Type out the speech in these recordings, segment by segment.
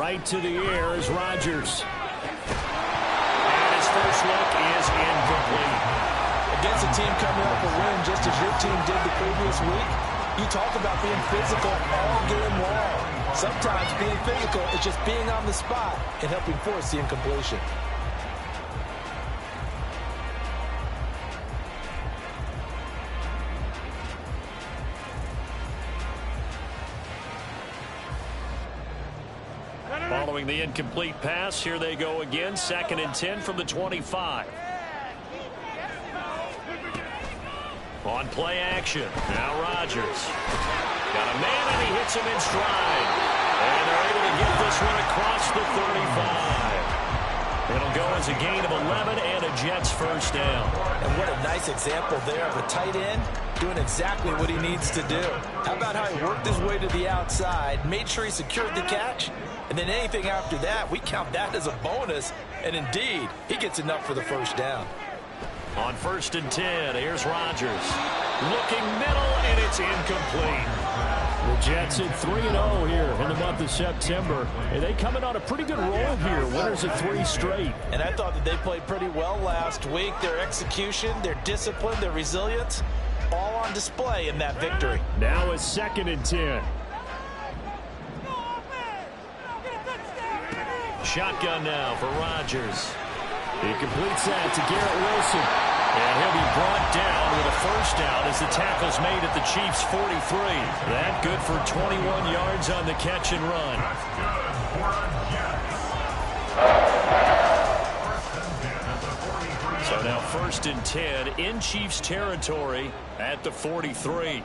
Right to the air is Rodgers. And his first look is incomplete. Against a team coming off a win just as your team did the previous week, you talk about being physical all game long. Sometimes being physical is just being on the spot and helping force the incompletion. Following the incomplete pass, here they go again. 2nd and 10 from the 25. On play action. Now Rodgers. Got a man and he hits him in stride. And they're able to get this one across the 35. It'll go as a gain of 11 and a Jets first down. And what a nice example there of a tight end doing exactly what he needs to do. How about how he worked his way to the outside, made sure he secured the catch, and then anything after that, we count that as a bonus. And indeed, he gets enough for the first down. On 1st and 10, here's Rodgers. Looking middle, and it's incomplete. The Jets at 3-0 here in the month of September. And they coming on a pretty good roll here. Winners of 3 straight. And I thought that they played pretty well last week. Their execution, their discipline, their resilience, all on display in that victory. Now it's 2nd and 10. Shotgun now for Rodgers. He completes that to Garrett Wilson. And he'll be brought down with a first down as the tackle's made at the Chiefs' 43. That good for 21 yards on the catch and run. So now 1st and 10 in Chiefs territory at the 43.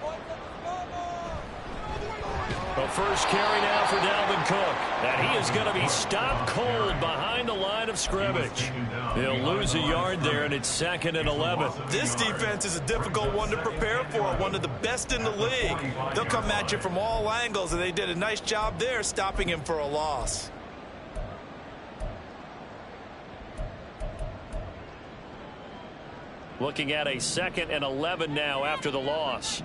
The first carry now for Dalvin Cook. And he is going to be stopped cold behind the line of scrimmage. He'll lose a yard there, and it's 2nd and 11. This defense is a difficult one to prepare for, one of the best in the league. They'll come at you from all angles, and they did a nice job there stopping him for a loss. Looking at a 2nd and 11 now after the loss.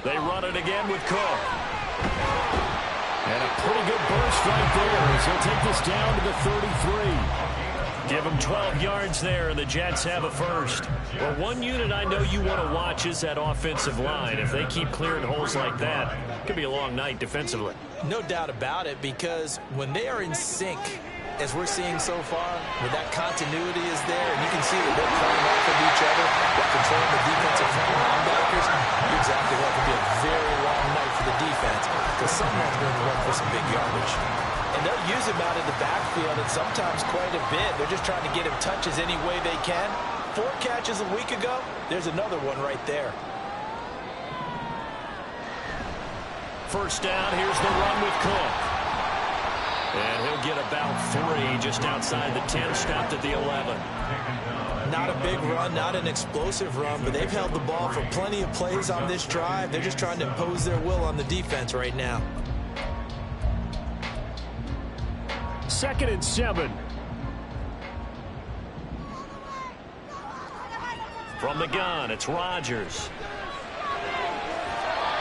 They run it again with Cook. And a pretty good burst right there as he'll take this down to the 33. Give him 12 yards there, and the Jets have a first. Well, one unit I know you want to watch is that offensive line. If they keep clearing holes like that, it could be a long night defensively. No doubt about it, because when they are in sync, as we're seeing so far, where that continuity is there, and you can see that they're playing off of each other, while controlling the defensive front linebackers, you're exactly right. It could be a very long night for the defense, because someone's going to run for some big yardage. And they'll use him out in the backfield, and sometimes quite a bit. They're just trying to get him touches any way they can. 4 catches a week ago, there's another one right there. First down, here's the run with Cook. And he'll get about 3 just outside the 10, stopped at the 11. Not a big run, not an explosive run, but they've held the ball for plenty of plays on this drive. They're just trying to impose their will on the defense right now. 2nd and 7. From the gun, it's Rodgers.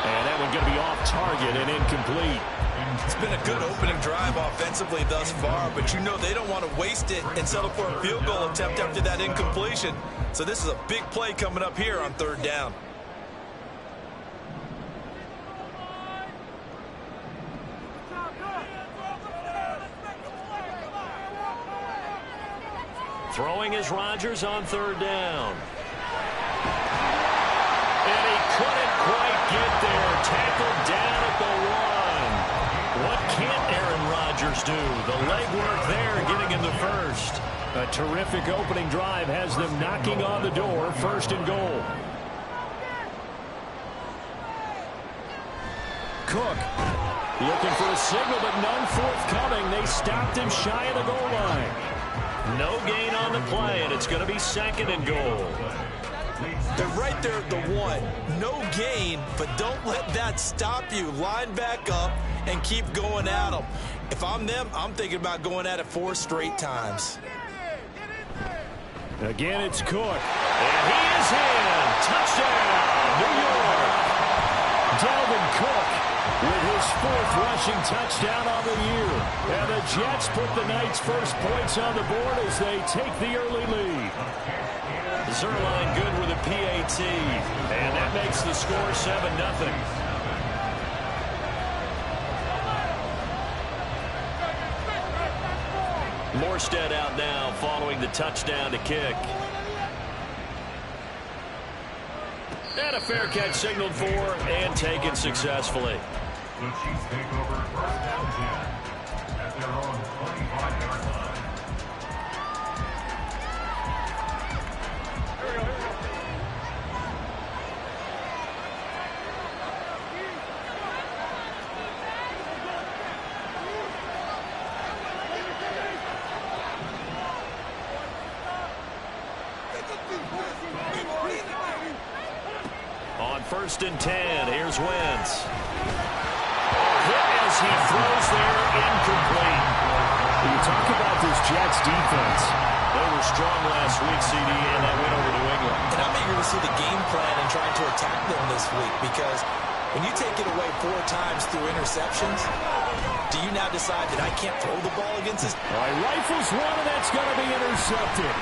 And that one going to be off target and incomplete. It's been a good opening drive offensively thus far, but you know they don't want to waste it and settle for a field goal attempt after that incompletion. So this is a big play coming up here on 3rd down. Throwing is Rodgers on 3rd down. And he couldn't quite get there. Tackled down at the 1. What can't Aaron Rodgers do? The legwork there, getting him the first. A terrific opening drive has them knocking on the door. 1st and goal. Cook looking for a signal, but none forthcoming. They stopped him shy of the goal line. No gain on the play, and it's going to be 2nd and goal. They're right there at the 1. No gain, but don't let that stop you. Line back up and keep going at them. If I'm them, I'm thinking about going at it 4 straight times. Again, it's Cook. And he is in. Touchdown, New York. Dalvin Cook with his 4th rushing touchdown on the year. And the Jets put the Knights' first points on the board as they take the early lead. Zuerlein good with a PAT, and that makes the score 7-0. Morstead out now following the touchdown to kick. And a fair catch signaled for and taken successfully. The Chiefs take over first down 10 at their own 25-yard line. On 1st and 10, here's Wentz. Hit as he throws there, incomplete. When you talk about this Jets defense, they were strong last week, CD, and that went over New England. And I'm eager to see the game plan and trying to attack them this week, because when you take it away 4 times through interceptions, do you now decide that I can't throw the ball against this? All right, rifles one, and that's going to be intercepted.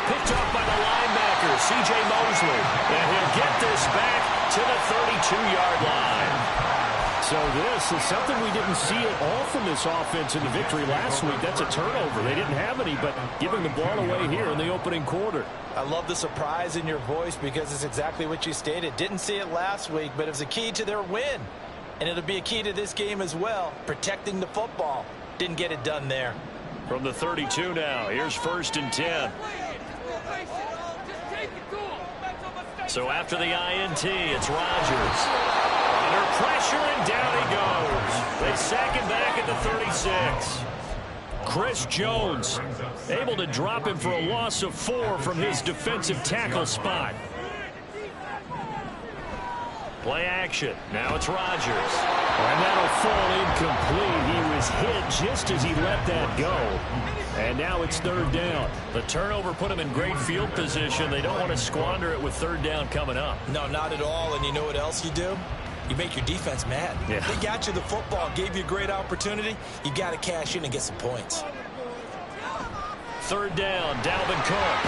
Picked up by the linebacker, C.J. Mosley. And he'll get this back to the 32-yard line. So this is something we didn't see at all from this offense in the victory last week. That's a turnover. They didn't have any, but giving the ball away here in the opening quarter. I love the surprise in your voice, because it's exactly what you stated. Didn't see it last week, but it was a key to their win. And it'll be a key to this game as well, protecting the football. Didn't get it done there. From the 32 now, here's 1st and 10. So after the INT, it's Rodgers. Under pressure, and down he goes. They sack him back at the 36. Chris Jones able to drop him for a loss of 4 from his defensive tackle spot. Play action. Now it's Rodgers. And that'll fall incomplete. He was hit just as he let that go. And now it's 3rd down. The turnover put him in great field position. They don't want to squander it with 3rd down coming up. No, not at all. And you know what else you do? You make your defense mad. Yeah. They got you the football, gave you a great opportunity. You got to cash in and get some points. 3rd down, Dalvin Cook.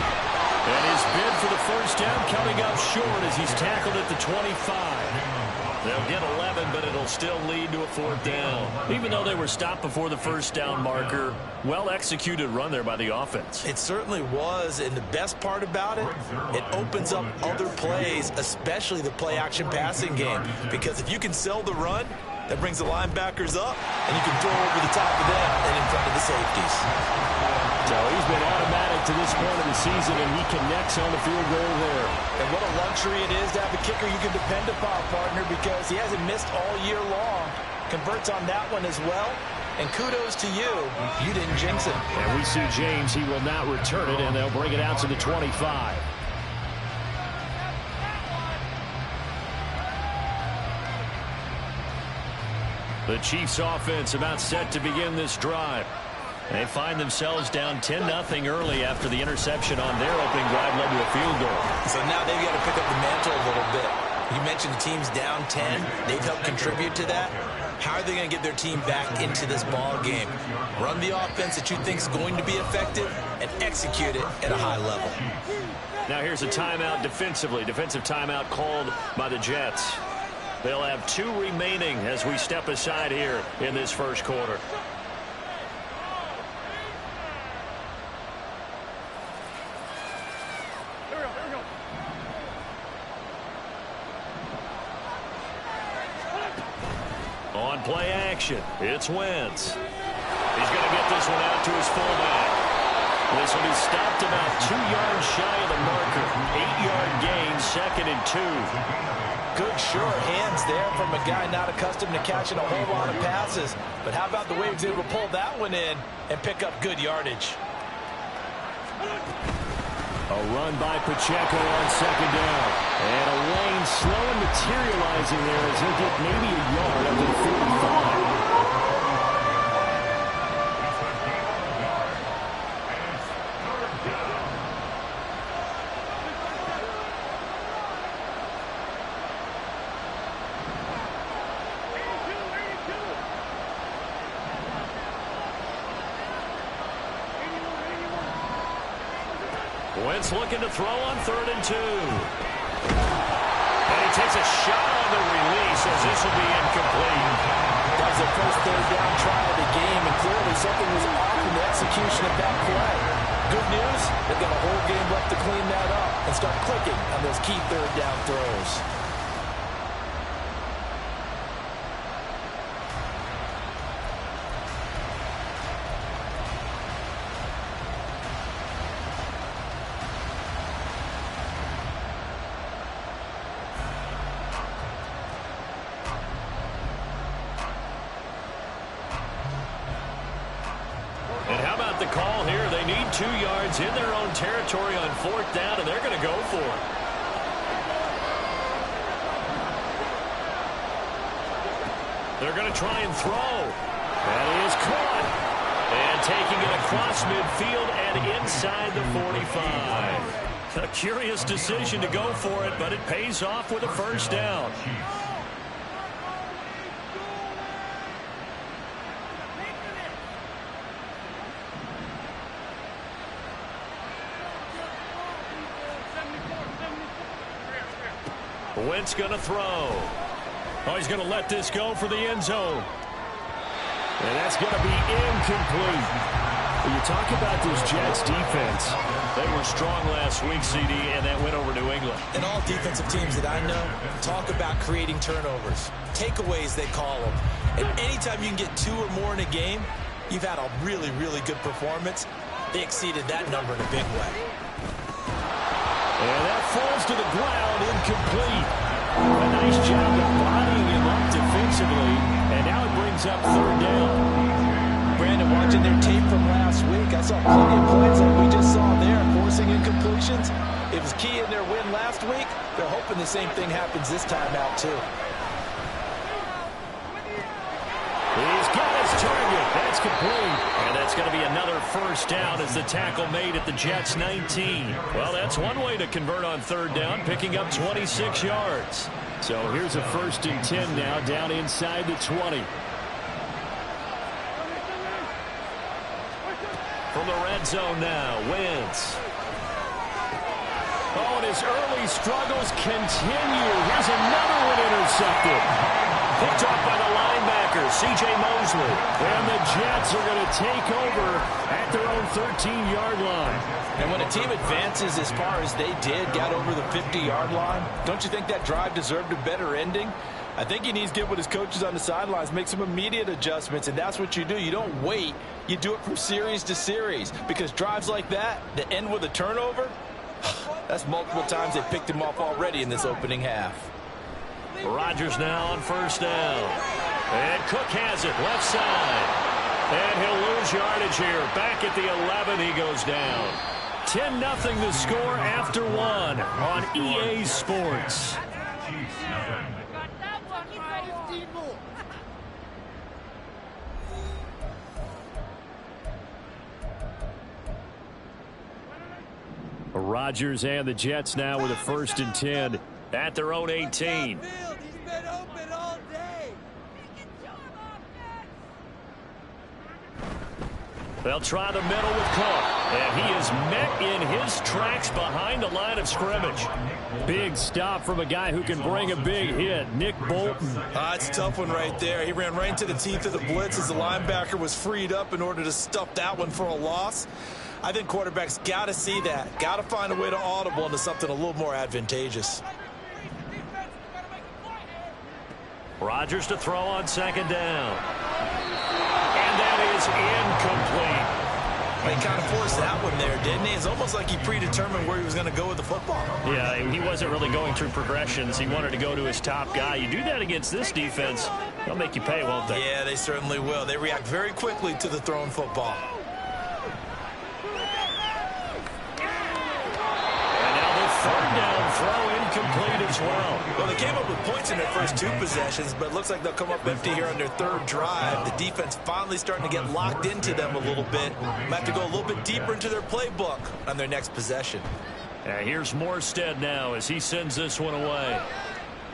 And his bid for the 1st down coming up short as he's tackled at the 25. They'll get 11, but it'll still lead to a 4th down. Even though they were stopped before the 1st down marker, well-executed run there by the offense. It certainly was, and the best part about it, it opens up other plays, especially the play-action passing game. Because if you can sell the run, that brings the linebackers up, and you can throw over the top of them and in front of the safeties. So he's been automatic to this point of the season, and he connects on the field goal there. And what a luxury it is to have a kicker you can depend upon, partner, because he hasn't missed all year long. Converts on that one as well. And kudos to you. You didn't jinx it. And we see James. He will not return it, and they'll bring it out to the 25. The Chiefs offense about set to begin this drive. They find themselves down 10-0 early after the interception on their opening drive led to a field goal. So now they've got to pick up the mantle a little bit. You mentioned the team's down 10. They've helped contribute to that. How are they going to get their team back into this ball game? Run the offense that you think is going to be effective and execute it at a high level. Now here's a timeout defensively. Defensive timeout called by the Jets. They'll have 2 remaining as we step aside here in this 1st quarter. On play action, it's Wentz. He's going to get this one out to his fullback. This will be stopped about 2 yards shy of the marker. 8-yard gain, 2nd and 2. Good sure hands there from a guy not accustomed to catching a whole lot of passes. But how about the way he was able to pull that one in and pick up good yardage? A run by Pacheco on 2nd down. And a lane slow and materializing there as he'll get maybe a yard up to the 45. Wentz looking to throw on 3rd and 2. And he takes a shot on the release as this will be incomplete. That was the first 3rd down try of the game, and clearly something was off in the execution of that play. Good news, they've got a whole game left to clean that up and start clicking on those key 3rd down throws. The call here, they need 2 yards in their own territory on 4th down, and they're going to go for it. They're going to try and throw. That is caught. And taking it across midfield and inside the 45. A curious decision to go for it, but it pays off with a 1st down. Wentz going to throw. Oh, he's going to let this go for the end zone. And that's going to be incomplete. When you talk about this Jets defense, they were strong last week, CD, and that went over New England. And all defensive teams that I know talk about creating turnovers. Takeaways, they call them. And anytime you can get 2 or more in a game, you've had a really, really good performance. They exceeded that number in a big way. And that falls to the ground, incomplete. A nice job of bodying him up defensively, and now it brings up 3rd down. Brandon, watching their tape from last week, I saw plenty of plays like we just saw there, forcing incompletions. It was key in their win last week. They're hoping the same thing happens this time out, too. He's got his target. That's complete. And that's going to be another 1st down as the tackle made at the Jets' 19. Well, that's one way to convert on 3rd down, picking up 26 yards. So here's a 1st and 10 now, down inside the 20. From the red zone now, Wentz. Oh, and his early struggles continue. Here's another one intercepted. Picked off by the linebacker, C.J. Mosley. And the Jets are going to take over at their own 13-yard line. And when a team advances as far as they did, got over the 50-yard line, don't you think that drive deserved a better ending? I think he needs to get with his coaches on the sidelines, make some immediate adjustments, and that's what you do. You don't wait. You do it from series to series, because drives like that end with a turnover, that's multiple times they picked him off already in this opening half. Rodgers now on 1st down. And Cook has it, left side. And he'll lose yardage here. Back at the 11, he goes down. 10-0 the score after 1 on EA Sports. Rodgers and the Jets now with a 1st and 10 at their own 18. They'll try the middle with Cook. And he is met in his tracks behind the line of scrimmage. Big stop from a guy who can bring a big hit, Nick Bolton. It's a tough one right there. He ran right into the teeth of the blitz as the linebacker was freed up in order to stuff that one for a loss. I think quarterbacks got to see that. Got to find a way to audible into something a little more advantageous. Rodgers to throw on 2nd down. And that is incomplete. Well, he kind of forced that one there, didn't he? It's almost like he predetermined where he was going to go with the football. Yeah, he wasn't really going through progressions. He wanted to go to his top guy. You do that against this defense, they'll make you pay, won't they? Yeah, they certainly will. They react very quickly to the thrown football. And now the 3rd down throw incomplete as well. Well, they came up with points in their first 2 possessions, but it looks like they'll come up empty here on their 3rd drive. The defense finally starting to get locked into them a little bit. Might have to go a little bit deeper into their playbook on their next possession. Here's Morstead now as he sends this one away.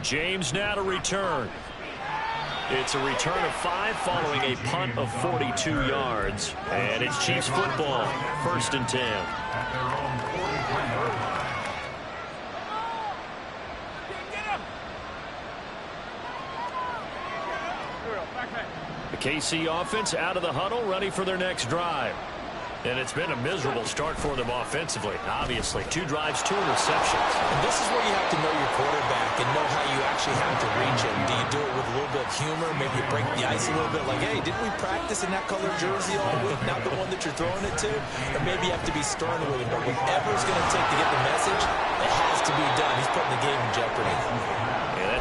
James now to return. It's a return of 5 following a punt of 42 yards. And it's Chiefs football, 1st and 10. At their own 43-yard line. The KC offense out of the huddle, ready for their next drive. And it's been a miserable start for them offensively. Obviously, 2 drives, 2 interceptions. And this is where you have to know your quarterback and know how you actually have to reach him. Do you do it with a little bit of humor? Maybe you break the ice a little bit like, hey, didn't we practice in that color jersey all week? Not the one that you're throwing it to? Or maybe you have to be stern with him. But whatever it's going to take to get the message, it has to be done. He's putting the game in jeopardy.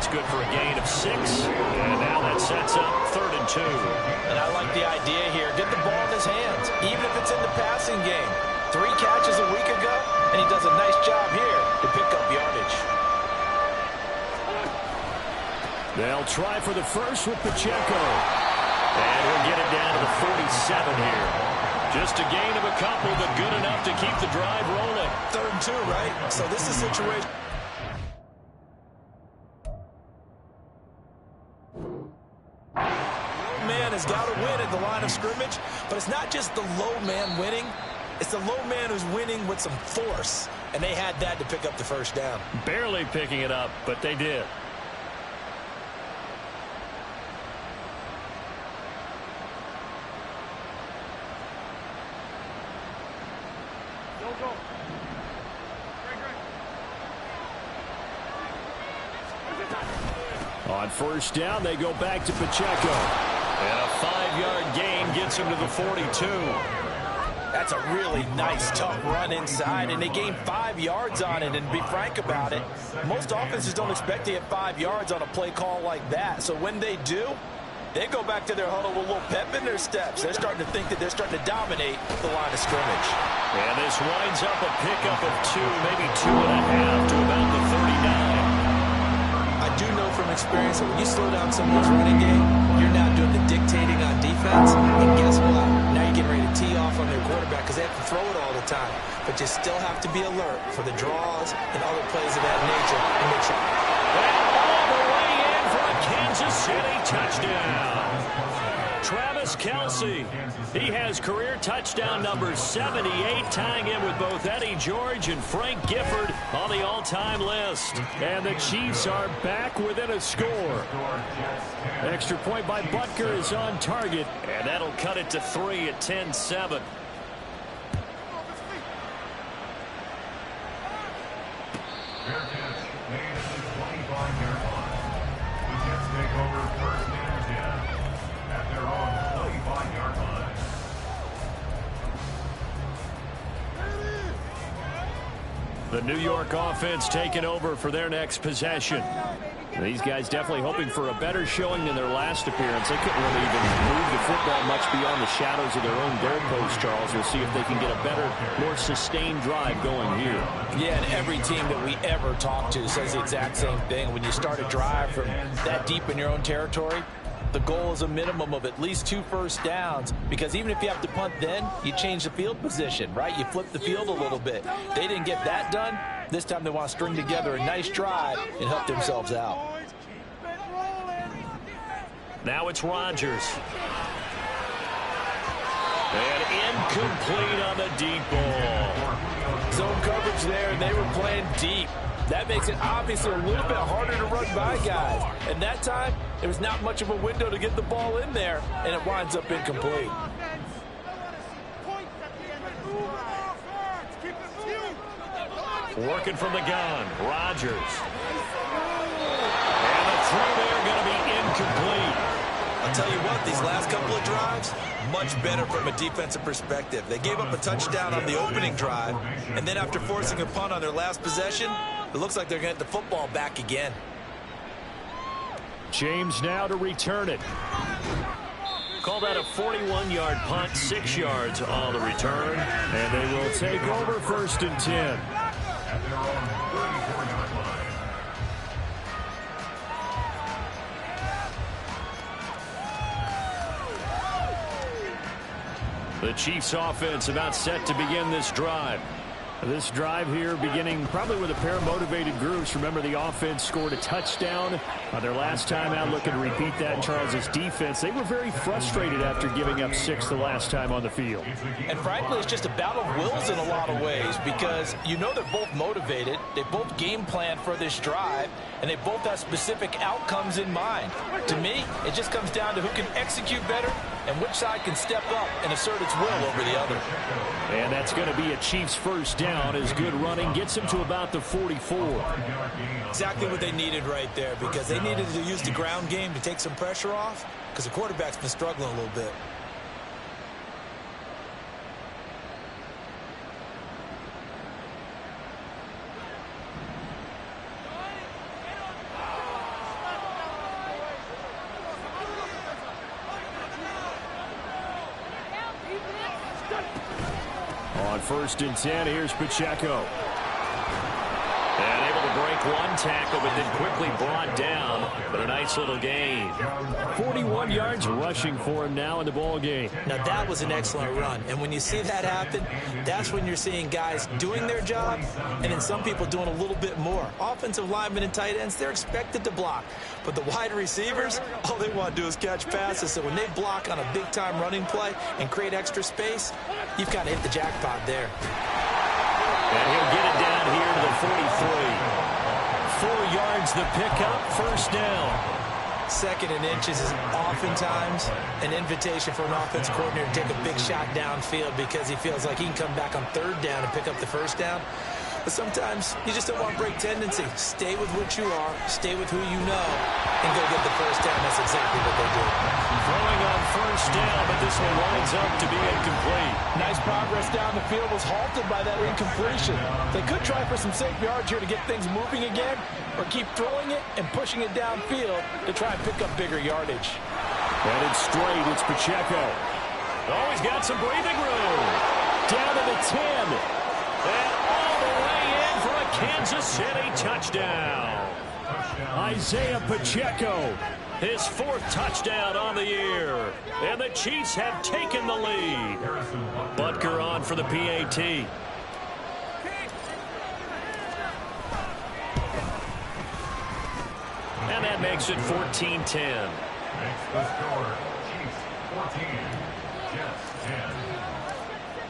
That's good for a gain of 6. And now that sets up 3rd and 2. And I like the idea here. Get the ball in his hands, even if it's in the passing game. 3 catches a week ago, and he does a nice job here to pick up yardage. They'll try for the first with Pacheco. And he'll get it down to the 47 here. Just a gain of a couple, but good enough to keep the drive rolling. 3rd and 2, right? So this is a situation. Man has got to win at the line of scrimmage, but it's not just the low man winning. It's the low man who's winning with some force, and they had that to pick up the first down. Barely picking it up, but they did. On 1st down, they go back to Pacheco. And a 5-yard gain gets him to the 42. That's a really nice, tough run inside, and they gained 5 yards on it. And to be frank about it, most offenses don't expect to get 5 yards on a play call like that. So when they do, they go back to their huddle with a little pep in their steps. They're starting to think that they're starting to dominate the line of scrimmage. And this winds up a pickup of 2, maybe 2.5 to about the 39. I do know from experience that when you slow down someone's running game, you're now doing the dictating on defense. And guess what? Now you're getting ready to tee off on their quarterback because they have to throw it all the time. But you still have to be alert for the draws and other plays of that nature. And make sure. And all the way in for a Kansas City touchdown. Travis Kelce. He has career touchdown number 78, tying in with both Eddie George and Frank Gifford on the all-time list. And the Chiefs are back within a score. Extra point by Butker is on target, and that'll cut it to 3 at 10-7. Fair catch made at the 25-yard line. The Jets take over 1st and 10 at their own 25-yard line. The New York offense taking over for their next possession. These guys definitely hoping for a better showing than their last appearance. They couldn't really even move the football much beyond the shadows of their own goalpost, Charles. We'll see if they can get a better, more sustained drive going here. Yeah, and every team that we ever talk to says the exact same thing. When you start a drive from that deep in your own territory, the goal is a minimum of at least 2 first downs, because even if you have to punt then, you change the field position, right? You flip the field a little bit. They didn't get that done. This time they want to string together a nice drive and help themselves out. Now it's Rodgers. And incomplete on the deep ball. Zone coverage there, and they were playing deep. That makes it obviously a little bit harder to run by guys. And that time, there was not much of a window to get the ball in there, and it winds up incomplete. Working from the gun, Rodgers. And the throw there going to be incomplete. I'll tell you what, these last couple of drives, much better from a defensive perspective. They gave up a touchdown on the opening drive, and then after forcing a punt on their last possession, it looks like they're going to get the football back again. James now to return it. Call that a 41-yard punt, 6 yards on the return. And they will take over 1st and 10. At their own 34-yard line. The Chiefs offense about set to begin this drive. This drive here beginning probably with a pair of motivated groups. Remember, the offense scored a touchdown their last time out. Looking to repeat that. Charles' defense, they were very frustrated after giving up 6 the last time on the field. And frankly, it's just a battle of wills in a lot of ways because you know they're both motivated. They both game plan for this drive, and they both have specific outcomes in mind. To me, it just comes down to who can execute better and which side can step up and assert its will over the other. And that's going to be a Chiefs first down. As good running gets him to about the 44. Exactly what they needed right there because they needed to use the ground game to take some pressure off because the quarterback's been struggling a little bit. On 1st and 10, here's Pacheco. And able to break one tackle, but then quickly brought down. But a nice little gain. 41 yards rushing for him now in the ball game. Now, that was an excellent run. And when you see that happen, that's when you're seeing guys doing their job and then some people doing a little bit more. Offensive linemen and tight ends, they're expected to block. But the wide receivers, all they want to do is catch passes. So when they block on a big-time running play and create extra space, you've kind of hit the jackpot there. And he'll get it down here to the 43. 4 yards the pickup, first down. 2nd and inches is oftentimes an invitation for an offense coordinator to take a big shot downfield because he feels like he can come back on 3rd down and pick up the first down. But sometimes you just don't want to break tendency. Stay with what you are, stay with who you know, and go get the first down. That's exactly what they did. Throwing on first down, but this one winds up to be incomplete. Nice progress down the field was halted by that incompletion. They could try for some safe yards here to get things moving again, or keep throwing it and pushing it downfield to try and pick up bigger yardage. And it's straight. It's Pacheco. Oh, he's got some breathing room. Down to the 10. And all the way in for a Kansas City touchdown. Isaiah Pacheco, his 4th touchdown on the year. And the Chiefs have taken the lead. Butker on for the PAT. And that makes it 14-10. Makes the score Chiefs 14, Jets 10.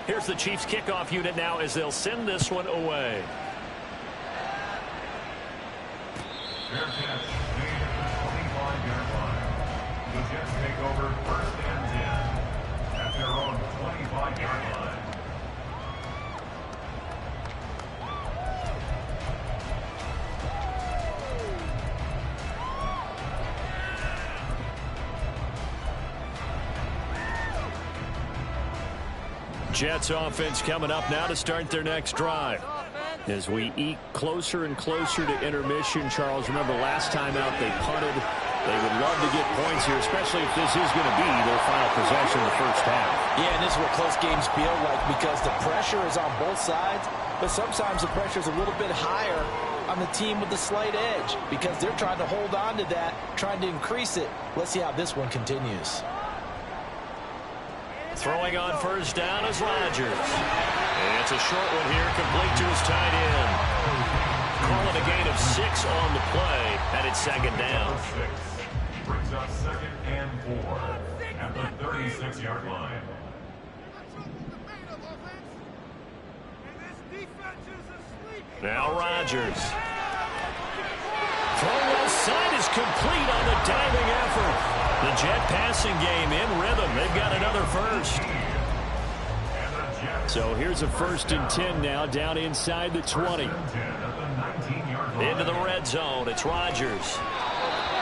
Here's the Chiefs kickoff unit now as they'll send this one away. Fair catch made at the 25-yard line. The Jets take over 1st and 10 at their own 25-yard line. Jets offense coming up now to start their next drive. As we eke closer and closer to intermission, Charles, remember last time out they punted. They would love to get points here, especially if this is going to be their final possession of the first half. Yeah, and this is what close games feel like because the pressure is on both sides, but sometimes the pressure is a little bit higher on the team with the slight edge because they're trying to hold on to that, trying to increase it. Let's see how this one continues. Throwing on first down is Rodgers. And it's a short one here, complete to his tight end. Call it a gain of 6 on the play, and it's 2nd down. 6 brings up 2nd and 4 at the 36-yard line. Now Rodgers. Throw left side is complete on the diving effort. The Jet passing game in rhythm. They've got another first. So here's a 1st and 10 now down inside the 20. Into the red zone. It's Rodgers.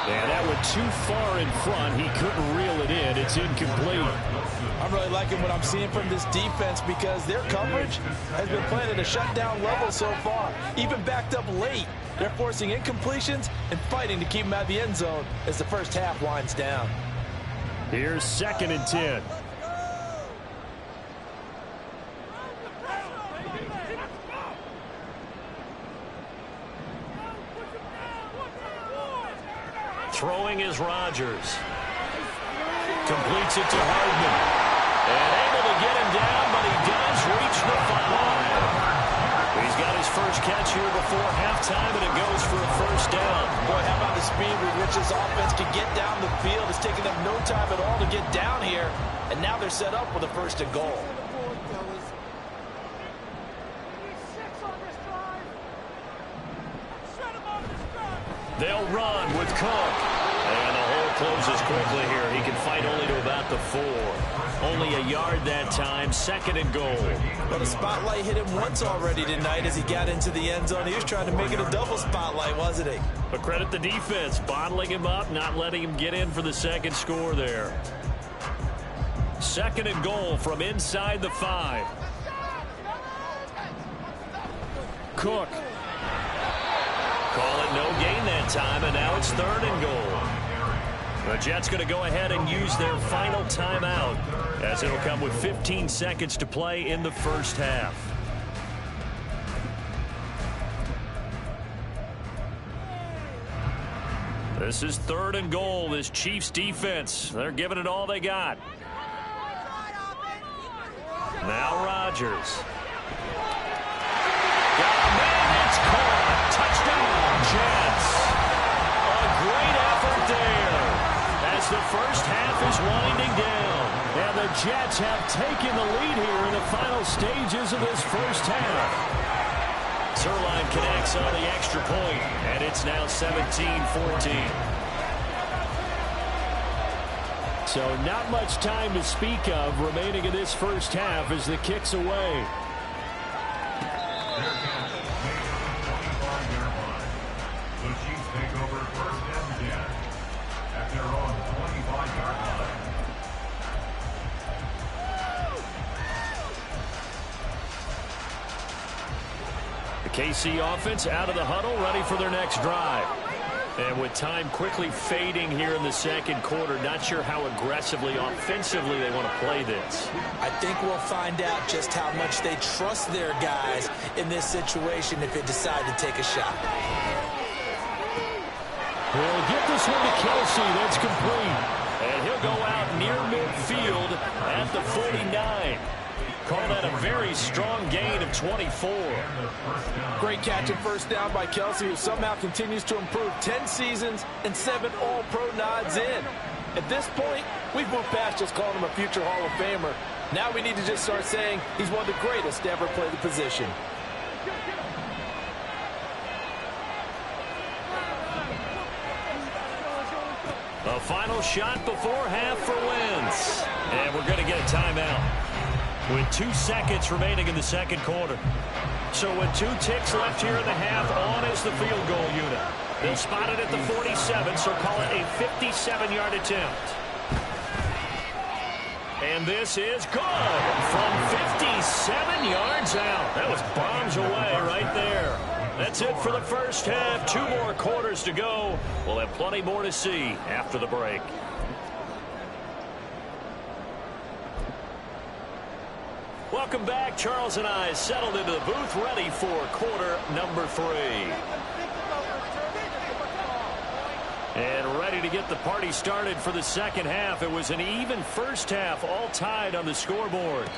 And that went too far in front. He couldn't reel it in. It's incomplete. I'm really liking what I'm seeing from this defense because their coverage has been playing at a shutdown level so far. Even backed up late, they're forcing incompletions and fighting to keep them out of the end zone as the first half winds down. Here's 2nd and 10. Throwing is Rodgers. Completes it to Hardman. And able to get him down, but he does reach the 5. before halftime, and it goes for a first down. Boy, how about the speed with which this offense can get down the field? It's taking them no time at all to get down here, and now they're set up with a first and goal. They'll run with Cook. And the hole closes quickly here. He can fight only to about the 4. Only a yard that time, second and goal. But the spotlight hit him once already tonight as he got into the end zone. He was trying to make it a double spotlight, wasn't he? But credit the defense, bottling him up, not letting him get in for the second score there. Second and goal from inside the 5. Cook. Call it no gain that time, and now it's third and goal. The Jets going to go ahead and use their final timeout, as it'll come with 15 seconds to play in the first half. This is third and goal. This Chiefs defense, they're giving it all they got. Now Rodgers. Got a man, it's caught. Touchdown, Jets. A great effort there as the first half is winding down. And the Jets have taken the lead here in the final stages of this first half. Zuerlein connects on the extra point, and it's now 17-14. So not much time to speak of remaining in this first half as the kick's away. The Chiefs take over first and 10 at their own 25-yard line. The KC offense out of the huddle, ready for their next drive. And with time quickly fading here in the second quarter, not sure how aggressively, offensively they want to play this. I think we'll find out just how much they trust their guys in this situation if they decide to take a shot. We'll get this one to Kelce. That's complete. And he'll go out near midfield at the 49. Call that a very strong gain of 24. Great catch and first down by Kelce, who somehow continues to improve. 10 seasons and 7 All-Pro nods in. At this point, we've moved past just calling him a future Hall of Famer. Now we need to just start saying he's one of the greatest to ever play the position. A final shot before half for Wentz. And we're going to get a timeout with 2 seconds remaining in the second quarter. So with 2 ticks left here in the half, on is the field goal unit. They'll spot it at the 47, so call it a 57-yard attempt. And this is good from 57 yards out. That was bombs away right there. That's it for the first half. 2 more quarters to go. We'll have plenty more to see after the break. Welcome back. Charles and I settled into the booth, ready for quarter number 3. And ready to get the party started for the second half. It was an even first half, all tied on the scoreboard.